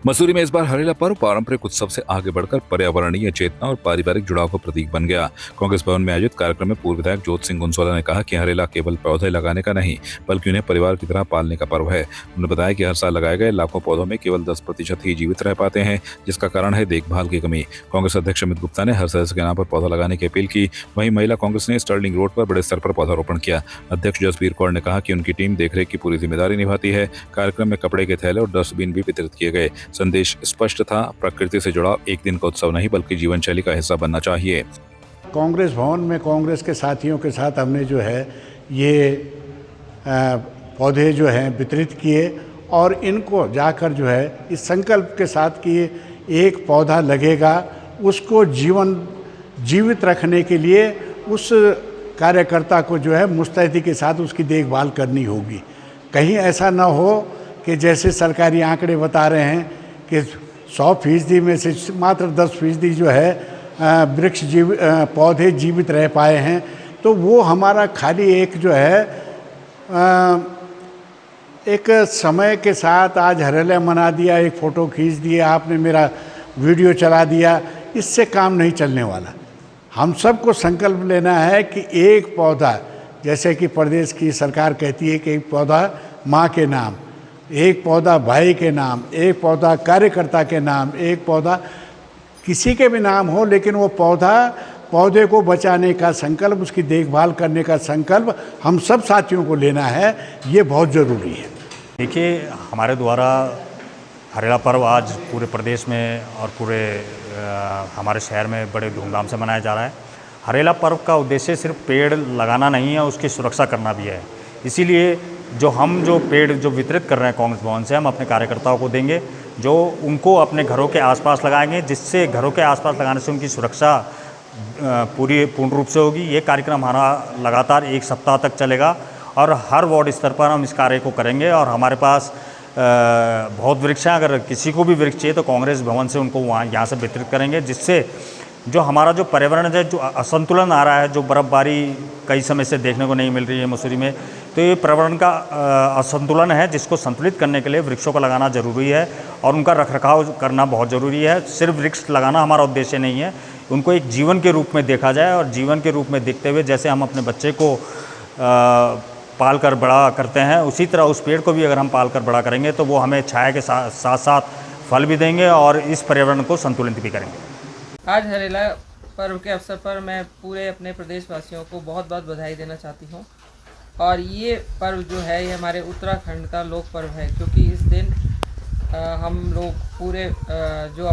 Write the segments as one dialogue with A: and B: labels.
A: मसूरी में इस बार हरेला पर्व पारंपरिक उत्सव से आगे बढ़कर पर्यावरणीय चेतना और पारिवारिक जुड़ाव का प्रतीक बन गया। कांग्रेस भवन में आयोजित कार्यक्रम में पूर्व विधायक जोत सिंह गुंसोला ने कहा कि हरेला केवल पौधे लगाने का नहीं बल्कि उन्हें परिवार की तरह पालने का पर्व है। उन्होंने बताया कि हर साल लगाए गए लाखों पौधों में केवल 10% ही जीवित रह पाते हैं, जिसका कारण है देखभाल की कमी। कांग्रेस अध्यक्ष अमित गुप्ता ने हर सदस्य के नाम पर पौधा लगाने की अपील की। वहीं महिला कांग्रेस ने स्टर्लिंग रोड पर बड़े स्तर पर पौधारोपण किया। अध्यक्ष जसबीर कौर ने कहा कि उनकी टीम देखरेख की पूरी जिम्मेदारी निभाती है। कार्यक्रम में कपड़े के थैले और डस्टबिन भी वितरित किए गए। संदेश स्पष्ट था, प्रकृति से जुड़ाव एक दिन का उत्सव नहीं बल्कि जीवन शैली का हिस्सा बनना चाहिए।
B: कांग्रेस भवन में कांग्रेस के साथियों के साथ हमने जो है ये पौधे जो हैं वितरित किए और इनको जाकर जो है इस संकल्प के साथ कि एक पौधा लगेगा, उसको जीवित रखने के लिए उस कार्यकर्ता को जो है मुस्तैदी के साथ उसकी देखभाल करनी होगी। कहीं ऐसा ना हो कि जैसे सरकारी आंकड़े बता रहे हैं कि 100% में से मात्र 10% जो है पौधे जीवित रह पाए हैं। तो वो हमारा खाली एक जो है एक समय के साथ आज हरेला मना दिया, एक फ़ोटो खींच दिया, आपने मेरा वीडियो चला दिया, इससे काम नहीं चलने वाला। हम सबको संकल्प लेना है कि एक पौधा, जैसे कि प्रदेश की सरकार कहती है कि एक पौधा माँ के नाम, एक पौधा भाई के नाम, एक पौधा कार्यकर्ता के नाम, एक पौधा किसी के भी नाम हो, लेकिन वो पौधे को बचाने का संकल्प, उसकी देखभाल करने का संकल्प हम सब साथियों को लेना है। ये बहुत ज़रूरी है।
C: देखिए, हमारे द्वारा हरेला पर्व आज पूरे प्रदेश में और पूरे हमारे शहर में बड़े धूमधाम से मनाया जा रहा है। हरेला पर्व का उद्देश्य सिर्फ पेड़ लगाना नहीं है, उसकी सुरक्षा करना भी है। इसीलिए जो पेड़ जो वितरित कर रहे हैं कांग्रेस भवन से, हम अपने कार्यकर्ताओं को देंगे, जो उनको अपने घरों के आसपास लगाएंगे, जिससे घरों के आसपास लगाने से उनकी सुरक्षा पूर्ण रूप से होगी। ये कार्यक्रम हमारा लगातार 1 सप्ताह तक चलेगा और हर वार्ड स्तर पर हम इस कार्य को करेंगे। और हमारे पास बहुत वृक्ष हैं, अगर किसी को भी वृक्ष चाहिए तो कांग्रेस भवन से उनको यहाँ से वितरित करेंगे, जिससे जो हमारा जो पर्यावरण है, जो असंतुलन आ रहा है, जो बर्फ़बारी कई समय से देखने को नहीं मिल रही है मसूरी में, तो ये पर्यावरण का असंतुलन है, जिसको संतुलित करने के लिए वृक्षों को लगाना ज़रूरी है और उनका रखरखाव करना बहुत ज़रूरी है। सिर्फ वृक्ष लगाना हमारा उद्देश्य नहीं है, उनको एक जीवन के रूप में देखा जाए और जीवन के रूप में देखते हुए जैसे हम अपने बच्चे को पाल कर बड़ा करते हैं, उसी तरह उस पेड़ को भी अगर हम पाल कर बड़ा करेंगे तो वो हमें छाया के साथ साथ फल भी देंगे और इस पर्यावरण को संतुलित भी करेंगे।
D: आज हरेला पर्व के अवसर पर मैं पूरे अपने प्रदेशवासियों को बहुत बहुत बधाई देना चाहती हूँ। और ये पर्व जो है ये हमारे उत्तराखंड का लोक पर्व है, क्योंकि इस दिन हम लोग पूरे जो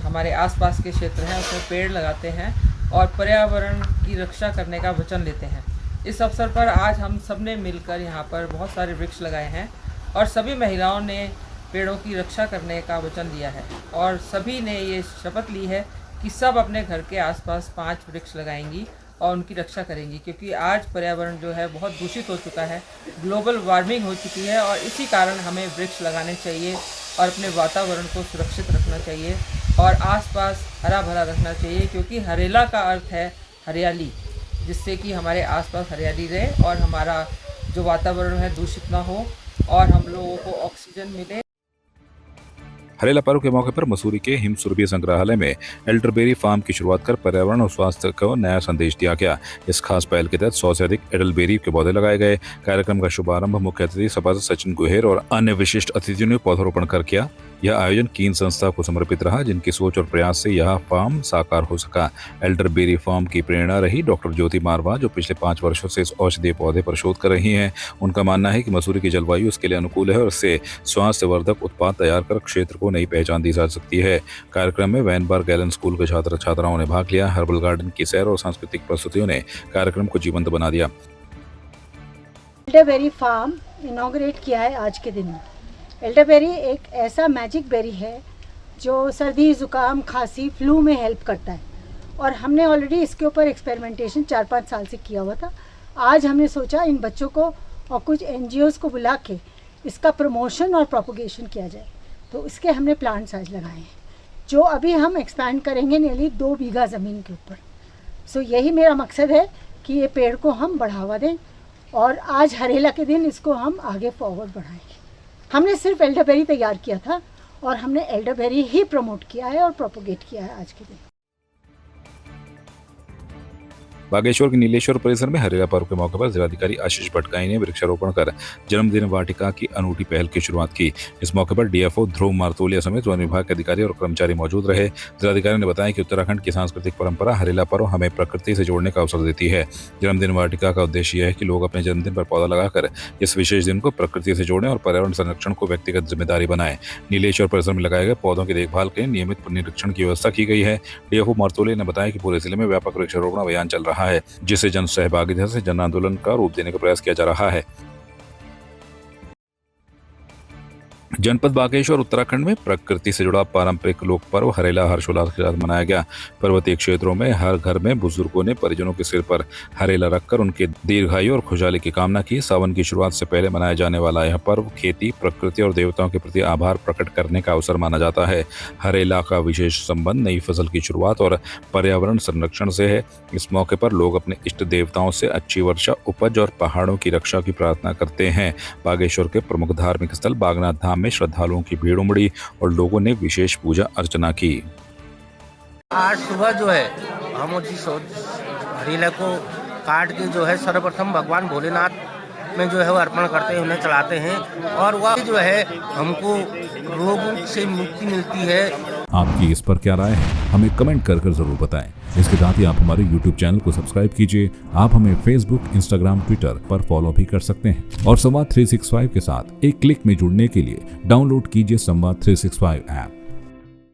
D: हमारे आसपास के क्षेत्र हैं उसमें पेड़ लगाते हैं और पर्यावरण की रक्षा करने का वचन लेते हैं। इस अवसर पर आज हम सब ने मिलकर यहाँ पर बहुत सारे वृक्ष लगाए हैं और सभी महिलाओं ने पेड़ों की रक्षा करने का वचन लिया है और सभी ने ये शपथ ली है कि सब अपने घर के आसपास 5 वृक्ष लगाएंगी और उनकी रक्षा करेंगी, क्योंकि आज पर्यावरण जो है बहुत दूषित हो चुका है, ग्लोबल वार्मिंग हो चुकी है और इसी कारण हमें वृक्ष लगाने चाहिए और अपने वातावरण को सुरक्षित रखना चाहिए और आसपास हरा भरा रखना चाहिए, क्योंकि हरेला का अर्थ है हरियाली, जिससे कि हमारे आसपास हरियाली रहे और हमारा जो वातावरण है दूषित ना हो और हम लोगों को ऑक्सीजन मिले।
A: हरेला पर्व के मौके पर मसूरी के हिम सुरभि संग्रहालय में एल्डरबेरी फार्म की शुरुआत कर पर्यावरण और स्वास्थ्य को नया संदेश दिया गया। इस खास पहल के तहत 100 से अधिक एडलबेरी के पौधे लगाए गए। कार्यक्रम का शुभारंभ मुख्य अतिथि सभासद सचिन गुहेर और अन्य विशिष्ट अतिथियों ने पौधारोपण कर किया। यह आयोजन कीन संस्था को समर्पित रहा, जिनकी सोच और प्रयास से यह फार्म साकार हो सका। एल्डरबेरी फार्म की प्रेरणा रही डॉक्टर ज्योति मारवा, जो पिछले 5 वर्षों से इस औषधीय पौधे पर शोध कर रही हैं। उनका मानना है कि मसूरी की जलवायु इसके लिए अनुकूल है और इससे स्वास्थ्यवर्धक उत्पाद तैयार कर क्षेत्र को नई पहचान दी जा सकती है। कार्यक्रम में वैनबार गैलन स्कूल के छात्र छात्राओं ने भाग लिया। हर्बल गार्डन की सैर और सांस्कृतिक प्रस्तुतियों ने कार्यक्रम को जीवंत बना दिया।
E: एल्डरबेरी फार्म इनॉग्रेट किया है आज के दिन। एल्डरबेरी एक ऐसा मैजिक बेरी है जो सर्दी, जुकाम, खांसी, फ्लू में हेल्प करता है और हमने ऑलरेडी इसके ऊपर एक्सपेरिमेंटेशन 4-5 साल से किया हुआ था। आज हमने सोचा इन बच्चों को और कुछ NGOs को बुला के इसका प्रमोशन और प्रोपोगेशन किया जाए, तो इसके हमने प्लांट्स आज लगाए हैं जो अभी हम एक्सपैंड करेंगे नेली 2 बीघा ज़मीन के ऊपर। सो यही मेरा मकसद है कि ये पेड़ को हम बढ़ावा दें और आज हरेला के दिन इसको हम आगे फॉरवर्ड बढ़ाएंगे। हमने सिर्फ एल्डरबेरी तैयार किया था और हमने एल्डरबेरी ही प्रमोट किया है और प्रोपोगेट किया है आज के दिन।
A: बागेश्वर के नीलेश्वर परिसर में हरेला पर्व के मौके पर जिलाधिकारी आशीष भटगाई ने वृक्षारोपण कर जन्मदिन वाटिका की अनूठी पहल की शुरुआत की। इस मौके पर डीएफओ ध्रुव मारतोलिया समेत वन विभाग के अधिकारी और कर्मचारी मौजूद रहे। जिलाधिकारी ने बताया कि उत्तराखंड की सांस्कृतिक परंपरा हरेला पर्व हमें प्रकृति से जोड़ने का अवसर देती है। जन्मदिन वाटिका का उद्देश्य यह है कि लोग अपने जन्मदिन पर पौधा लगाकर इस विशेष दिन को प्रकृति से जोड़ें और पर्यावरण संरक्षण को व्यक्तिगत जिम्मेदारी बनाएं। नीलेश्वर परिसर में लगाए गए पौधों की देखभाल के नियमित निरीक्षण की व्यवस्था की गई है। डीएफओ मारतोलिया ने बताया कि पूरे जिले में व्यापक वृक्षारोपण अभियान चल रहा है, जिसे जन सहभागिता से जन आंदोलन का रूप देने का प्रयास किया जा रहा है। जनपद बागेश्वर उत्तराखंड में प्रकृति से जुड़ा पारंपरिक लोक पर्व हरेला हर्षोल्लास के साथ मनाया गया। पर्वतीय क्षेत्रों में हर घर में बुजुर्गों ने परिजनों के सिर पर हरेला रखकर उनके दीर्घायु और खुशहाली की कामना की। सावन की शुरुआत से पहले मनाया जाने वाला यह पर्व खेती, प्रकृति और देवताओं के प्रति आभार प्रकट करने का अवसर माना जाता है। हरेला का विशेष संबंध नई फसल की शुरुआत और पर्यावरण संरक्षण से है। इस मौके पर लोग अपने इष्ट देवताओं से अच्छी वर्षा, उपज और पहाड़ों की रक्षा की प्रार्थना करते हैं। बागेश्वर के प्रमुख धार्मिक स्थल बागनाथ धाम में श्रद्धालुओं की भीड़ उमड़ी और लोगों ने विशेष पूजा अर्चना की।
F: आज सुबह जो है हम जिस हरेला को काट के जो है सर्वप्रथम भगवान भोलेनाथ में जो है वो अर्पण करते हैं, उन्हें चढ़ाते हैं और वह जो है हमको रोग से मुक्ति मिलती है।
A: आपकी इस पर क्या राय है, हमें कमेंट कर जरूर बताएं। इसके साथ ही आप हमारे YouTube चैनल को सब्सक्राइब कीजिए। आप हमें Facebook, Instagram, Twitter पर फॉलो भी कर सकते हैं और संवाद 365 के साथ एक क्लिक में जुड़ने के लिए डाउनलोड कीजिए संवाद 365 ऐप।